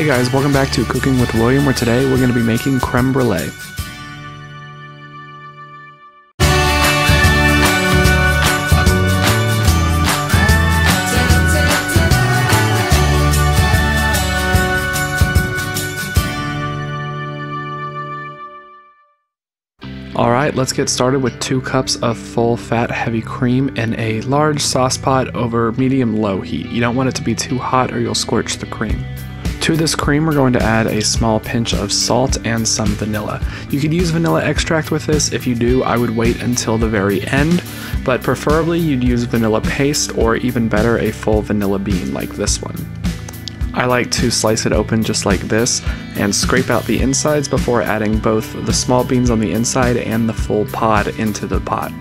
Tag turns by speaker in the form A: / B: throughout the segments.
A: Hey guys, welcome back to Cooking with William, where today we're going to be making crème brûlée. Alright, let's get started with 2 cups of full fat heavy cream in a large sauce pot over medium-low heat. You don't want it to be too hot or you'll scorch the cream. To this cream we're going to add a small pinch of salt and some vanilla. You could use vanilla extract with this. If you do, I would wait until the very end, but preferably you'd use vanilla paste or even better a full vanilla bean like this one. I like to slice it open just like this and scrape out the insides before adding both the small beans on the inside and the full pod into the pot.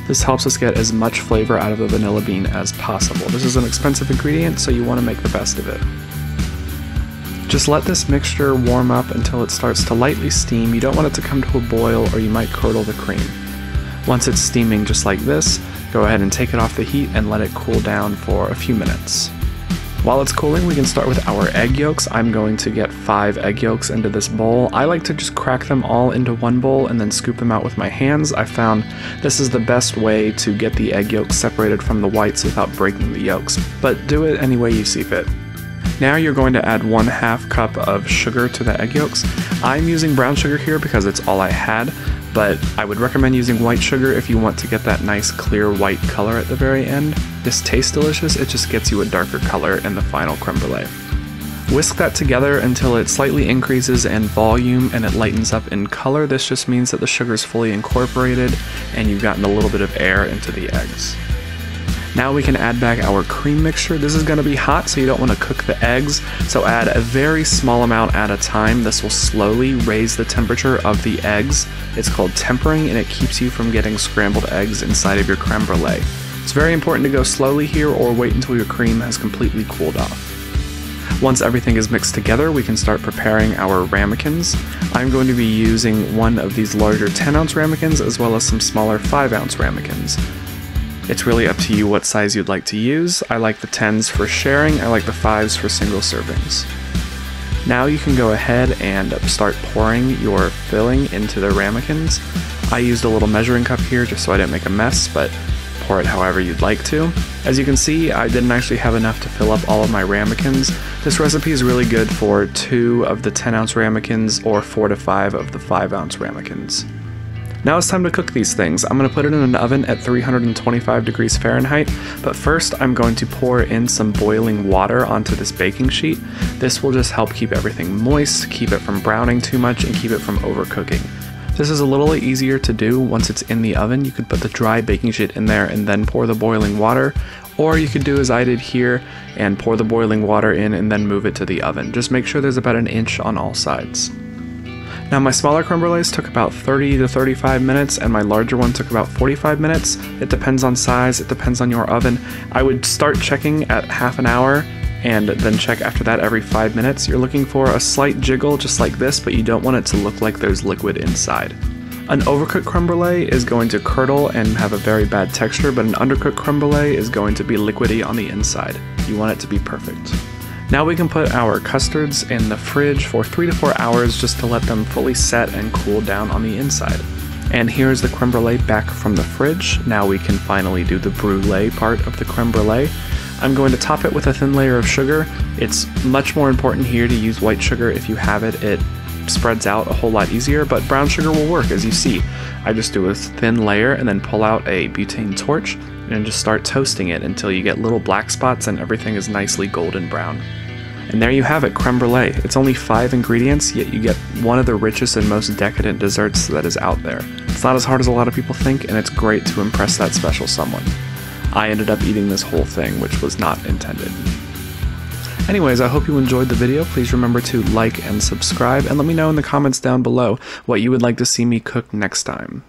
A: This helps us get as much flavor out of the vanilla bean as possible. This is an expensive ingredient, so you want to make the best of it. Just let this mixture warm up until it starts to lightly steam. You don't want it to come to a boil or you might curdle the cream. Once it's steaming just like this, go ahead and take it off the heat and let it cool down for a few minutes. While it's cooling, we can start with our egg yolks. I'm going to get 5 egg yolks into this bowl. I like to just crack them all into one bowl and then scoop them out with my hands. I found this is the best way to get the egg yolks separated from the whites without breaking the yolks, but do it any way you see fit. Now you're going to add 1/2 cup of sugar to the egg yolks. I'm using brown sugar here because it's all I had, but I would recommend using white sugar if you want to get that nice clear white color at the very end. This tastes delicious, it just gets you a darker color in the final crème brûlée. Whisk that together until it slightly increases in volume and it lightens up in color. This just means that the sugar is fully incorporated and you've gotten a little bit of air into the eggs. Now we can add back our cream mixture. This is going to be hot, so you don't want to cook the eggs, so add a very small amount at a time. This will slowly raise the temperature of the eggs. It's called tempering, and it keeps you from getting scrambled eggs inside of your crème brûlée. It's very important to go slowly here or wait until your cream has completely cooled off. Once everything is mixed together, we can start preparing our ramekins. I'm going to be using one of these larger 10-ounce ramekins as well as some smaller 5-ounce ramekins. It's really up to you what size you'd like to use. I like the 10s for sharing, I like the 5s for single servings. Now you can go ahead and start pouring your filling into the ramekins. I used a little measuring cup here just so I didn't make a mess, but pour it however you'd like to. As you can see, I didn't actually have enough to fill up all of my ramekins. This recipe is really good for 2 of the 10-ounce ramekins or 4 to 5 of the 5-ounce ramekins. Now it's time to cook these things. I'm going to put it in an oven at 325 degrees Fahrenheit, but first I'm going to pour in some boiling water onto this baking sheet. This will just help keep everything moist, keep it from browning too much, and keep it from overcooking. This is a little easier to do once it's in the oven. You could put the dry baking sheet in there and then pour the boiling water, or you could do as I did here and pour the boiling water in and then move it to the oven. Just make sure there's about an inch on all sides. Now my smaller crème brûlées took about 30 to 35 minutes and my larger one took about 45 minutes. It depends on size, it depends on your oven. I would start checking at half an hour and then check after that every 5 minutes. You're looking for a slight jiggle just like this, but you don't want it to look like there's liquid inside. An overcooked crème brûlée is going to curdle and have a very bad texture, but an undercooked crème brûlée is going to be liquidy on the inside. You want it to be perfect. Now we can put our custards in the fridge for 3 to 4 hours just to let them fully set and cool down on the inside. And here's the crème brûlée back from the fridge. Now we can finally do the brûlée part of the crème brûlée. I'm going to top it with a thin layer of sugar. It's much more important here to use white sugar. If you have it, it spreads out a whole lot easier, but brown sugar will work as you see. I just do a thin layer and then pull out a butane torch and just start toasting it until you get little black spots and everything is nicely golden brown. And there you have it, crème brûlée. It's only 5 ingredients, yet you get one of the richest and most decadent desserts that is out there. It's not as hard as a lot of people think, and it's great to impress that special someone. I ended up eating this whole thing, which was not intended. Anyways, I hope you enjoyed the video. Please remember to like and subscribe, and let me know in the comments down below what you would like to see me cook next time.